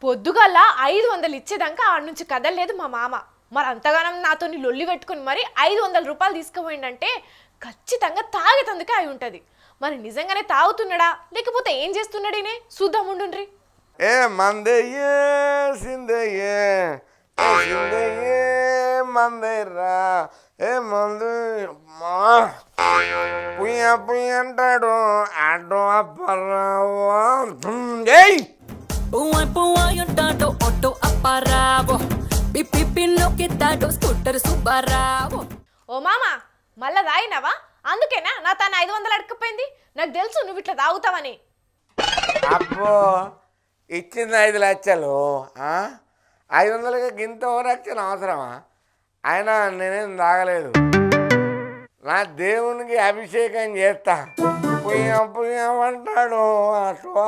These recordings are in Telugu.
పొద్దుగల 500 ఇచ్చేదాకా ఆడ నుంచి కదలలేదు మా మామ. మరి అంతగానం నాతో లొల్లి పెట్టుకుని మరి 500 రూపాయలు తీసుకుపోయిందంటే ఖచ్చితంగా తాగేతందుకే అయి ఉంటుంది. మరి నిజంగానే తాగుతున్నాడా లేకపోతే ఏం చేస్తున్నాడనే చూద్దాం ఉండుండ్రి. ఏ మందయ్యే సిందయ్యే సిందయ్యే మందయ్యరా ఏ మందు పుయ్య పుయ్య అంటాడు ఆటో అప్పరావు అంటాడు ఆటో అప్పారావో పిప్పిలోకిస్తాడు స్కూటర్ సుబ్బారావో. ఓ మామ మళ్ళా తాగినావా? అందుకేనా నా తను 500 అడకపోయింది. నాకు తెలుసు నువ్వు ఇట్లా తాగుతావని. అబ్బో ఇచ్చింది 5 లక్షలు 500కి గింత ఓరక్షణ అవసరమా? అయినా నేనేం తాగలేదు. నా దేవునికి అభిషేకం చేస్తా. పుయ్యం పుయ్యం అంటాడు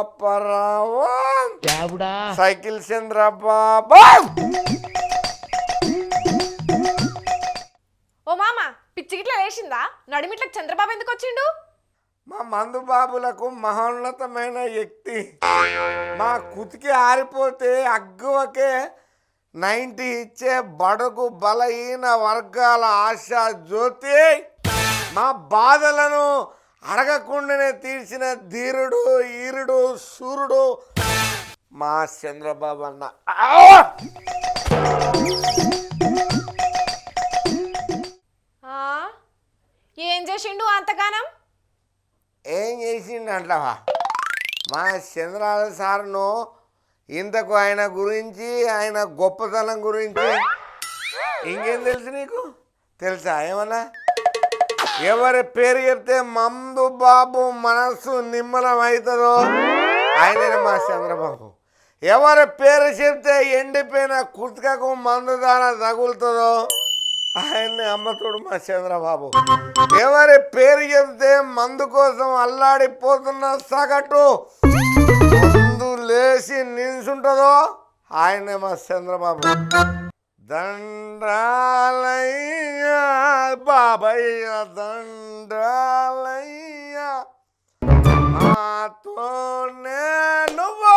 అప్పరావు సైకిల్ చంద్రబాబు. ఓ మామ పిచ్చి గిట్లా లేచిందా? నడిమిట్లకు చంద్రబాబు ఎందుకు వచ్చిండు? మా మందు బాబులకు మహోన్నతమైన వ్యక్తి. మా కుతికి ఆరిపోతే అగ్గువకే 90 ఇచ్చే బడుగు బలహీన వర్గాల ఆశా జ్యోతి. మా బాధలను అడగకుండానే తీర్చిన ధీరుడు ఈరుడు సూర్యుడు మా చంద్రబాబు అన్న. ఏం చేసిండు అంతగానం? ఏం చేసిండు అంటావా? మా చంద్రాల సార్ను ఇంతకు ఆయన గురించి ఆయన గొప్పతనం గురించి ఇంకేం తెలుసు నీకు? తెలుసా ఏమన్నా? ఎవరి పేరు చెప్తే మందు బాబు మనస్సు నిమ్మలం అవుతుందో ఆయననే మా చంద్రబాబు. ఎవరి పేరు చెప్తే ఎండిపోయిన కుతుకకు మందు దాన తగులుతుందో ఆయన్ని అమ్మతోడు మా చంద్రబాబు. ఎవరి పేరు చెప్తే మందు కోసం అల్లాడిపోతున్న సగటు మందు లేచి నిల్చుంటుందో ఆయనే మా చంద్రబాబు. దండాలయ్యా బాబయ్య దండాలయ్యా నాతోనే నువ్వు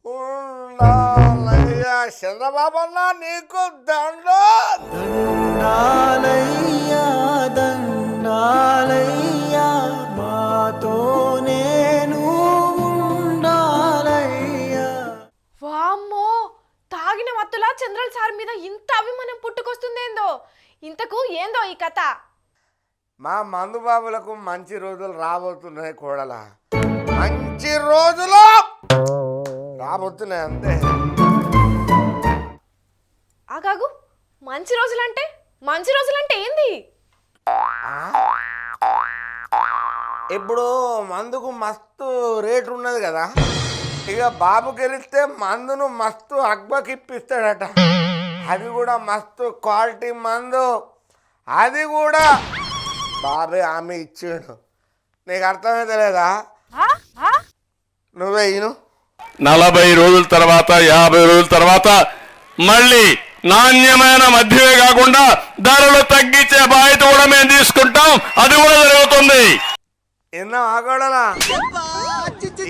ఉండాలయ్యా చంద్రబాబు అన్న నీకు దండాలయ్యా దండాలయ్యా మాతో నేను ఉండాలయ్యా. వామ్మో తాగిన మత్తులా చంద్రల్ సార్ మీద ఇంత అభిమానం పుట్టుకొస్తుందేందో. ఇంతకు ఏందో ఈ కథ? మా మందు బాబులకు మంచి రోజులు రాబోతున్నాయి కోడలా. మంచి రోజులు రాబోతున్నాయి అంతే. ఆగాగు, మంచి రోజులంటే ఏంది? ఇప్పుడు మందుకు మస్తు రేటు ఉన్నది కదా. ఇక బాబు గెలిస్తే మందును మస్తు అక్బకిప్పిస్తాడట. అది కూడా మస్తు క్వాలిటీ మందు. అది కూడా బాబే ఆమె ఇచ్చాడు. నీకు అర్థమైతే లేదా? నువ్వే ఇను. 40 రోజుల తర్వాత 50 రోజుల తర్వాత మళ్ళీ నాణ్యమైన మద్యమే కాకుండా ధరలు తగ్గించే బాధ్యత కూడా మేము తీసుకుంటాం. అది కూడా జరుగుతుంది. ఎన్నో ఆగోడలా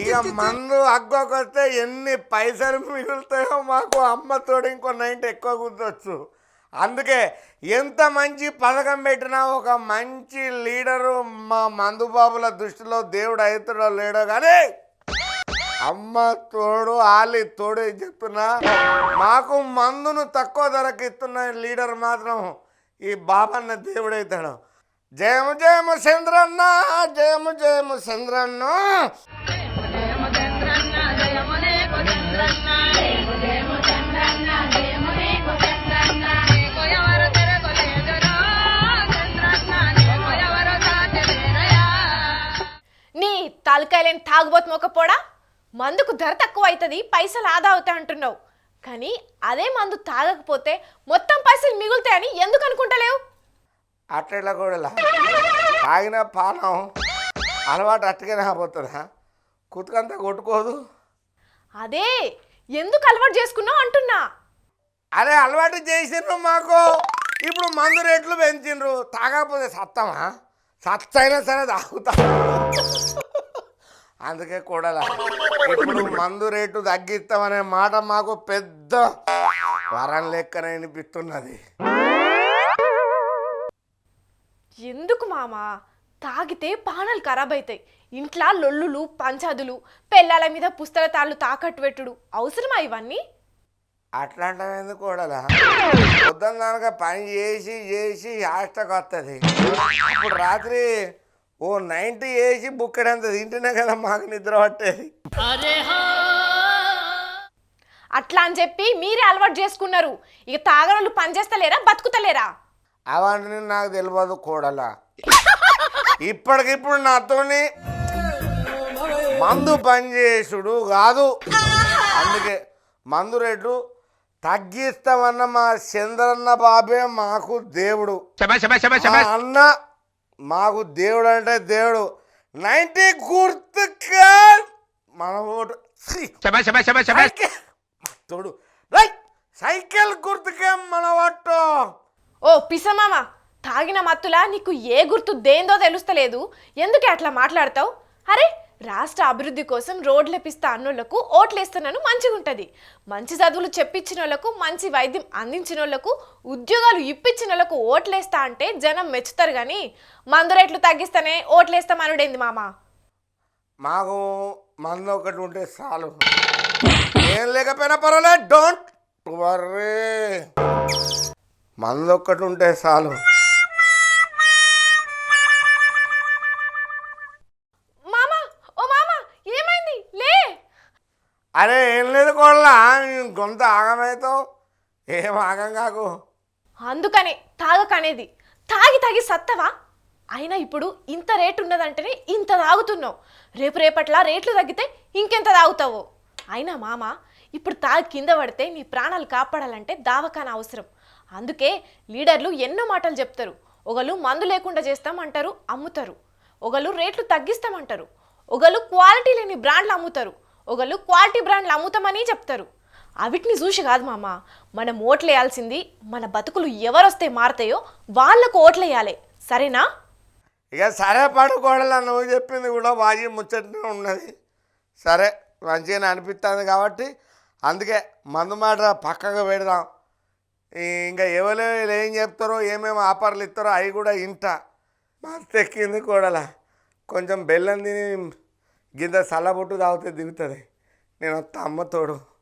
ఇక మందు అగ్గొకొస్తే ఎన్ని పైసలు మిగులుతాయో మాకు అమ్మతోడు ఇంకో 90 ఎక్కువ గుర్తొచ్చు. అందుకే ఎంత మంచి పథకం పెట్టినా ఒక మంచి లీడరు మా మందుబాబుల దృష్టిలో దేవుడు అవుతాడో లేడో కానీ అమ్మ తోడు ఆలి తోడు చెప్తున్నా. మాకు మందును తక్కువ ధరకు ఇస్తున్న లీడర్ మాత్రం ఈ బాబన్న దేవుడవుతాడు. జయము జయము చంద్రన్న జయము జయము చంద్రన్న. నీ తలకాయలేని తాగుబోతు మొక్కపోడా. మందుకు ధర తక్కువ అవుతుంది, పైసలు ఆదా అవుతాయి అంటున్నావు. కానీ అదే మందు తాగకపోతే మొత్తం పైసలు మిగులుతాయని ఎందుకు అనుకుంటలేవు? అట్లా కూడా తాగిన పానం అలవాటు అట్టుగానే పోతుందా? కుతుకంతా కొట్టుకోదు. అదే ఎందుకు అలవాటు చేసుకున్నావు అంటున్నా. అరే అలవాటు చేసిండ్రు మాకు. ఇప్పుడు మందు రేట్లు పెంచిండ్రు. తాగకపోతే సత్తమా? సత్తైనా సరే తాగుతా. అందుకే కూడలా ఇప్పుడు మందు రేటు తగ్గిస్తామనే మాట మాకు పెద్ద వరం లెక్కన వినిపిస్తున్నది. ఎందుకు మామ తాగితే పానాలు ఖరాబ్ అవుతాయి. ఇంట్లో లొల్లులు పంచాదులు పెళ్ళాల మీద పుస్తల తాళ్ళు తాకట్టు పెట్టుడు అవసరమా ఇవన్నీ? అట్లాంటిది కూడలా పొద్దున్న దానిక పని చేసి చేసి హాస్టకు వస్తుంది. ఇప్పుడు రాత్రి ఓ 90 వేసి బుక్కడంత తింటేనే కదా మాకు నిద్ర పట్టేది. అట్లా అని చెప్పి మీరే అలవాటు చేసుకున్నారు. ఇక తాగనోళ్ళు పని చేస్తలేరా బతుకుతలేరా? అవన్నీ నాకు తెలియదు కూడలా. ఇప్పటికిప్పుడు నాతోని మందు పని చేసుడు కాదు. అందుకే మందు రేటు తగ్గిస్తామన్న మా చంద్రన్న బాబే మాకు దేవుడు. మా అన్న మాకు దేవుడు అంటే దేవుడు. 90 గుర్తుగా మన ఓటు తోడు సైకిల్ గుర్తుకే మన ఓటు. ఓ పిసమామ, తాగిన మత్తులా నీకు ఏ గుర్తు దేందో తెలుస్తలేదు. ఎందుకే అట్లా మాట్లాడతావు? అరే రాష్ట్ర అభివృద్ధి కోసం రోడ్లేపిస్తా అన్నోళ్లకు ఓట్లేస్తున్నాను మంచిగుంటుంది. మంచి చదువులు చెప్పించిన వాళ్ళకు, మంచి వైద్యం అందించిన వాళ్ళకు, ఉద్యోగాలు ఇప్పించిన వాళ్ళకు ఓట్లేస్తా అంటే జనం మెచ్చుతారు. కానీ మందు రేట్లు తగ్గిస్తేనే ఓట్లేస్తామనుడేంది మామ? మాకు మందు ఒకటి ఉంటే చాలు, ఏం లేకపోయినా పర్వాలేదు. డోంట్ వర్రీ, మందు ఒక్కటి ఉంటే చాలు. అరే ఏం లేదు కోళ్ళ, గొంత ఆగమవుతావు. ఏం ఆగం కాకు. అందుకనే తాగకనేది. తాగి తాగి సత్తవా? అయినా ఇప్పుడు ఇంత రేటు ఉన్నదంటేనే ఇంత తాగుతున్నావు. రేపట్లా రేట్లు తగ్గితే ఇంకెంత తాగుతావు? అయినా మామ, ఇప్పుడు తాగి కింద పడితే నీ ప్రాణాలు కాపాడాలంటే దావకాన అవసరం. అందుకే లీడర్లు ఎన్నో మాటలు చెప్తారు. ఒకళ్ళు మందు లేకుండా చేస్తామంటారు, అమ్ముతారు. ఒకళ్ళు రేట్లు తగ్గిస్తామంటారు. ఒకళ్ళు క్వాలిటీ లేని బ్రాండ్లు అమ్ముతారు. ఒకళ్ళు క్వాలిటీ బ్రాండ్లు అమ్ముతామని చెప్తారు. అవిటిని చూసి కాదు మామ మనం ఓట్లేయాల్సింది. మన బతుకులు ఎవరొస్తే మారుతాయో వాళ్ళకు ఓట్లేయాలి, సరేనా? ఇక సరే పడుకోడలా, నువ్వు చెప్పింది కూడా బాగా ముచ్చటనే ఉన్నది. సరే మంచిగానే అనిపిస్తుంది కాబట్టి అందుకే మందు మాట పక్కగా పెడదాం. ఇంకా ఎవరు ఏం చెప్తారో ఏమేమి ఆఫర్లు ఇస్తారో అవి కూడా ఇంటా. మస్తు ఎక్కింది కూడలా. కొంచెం బెల్లం తిని గింద చల్లబొట్టు తాగితే దిగుతుంది. నేను వస్తా అమ్మ తోడు.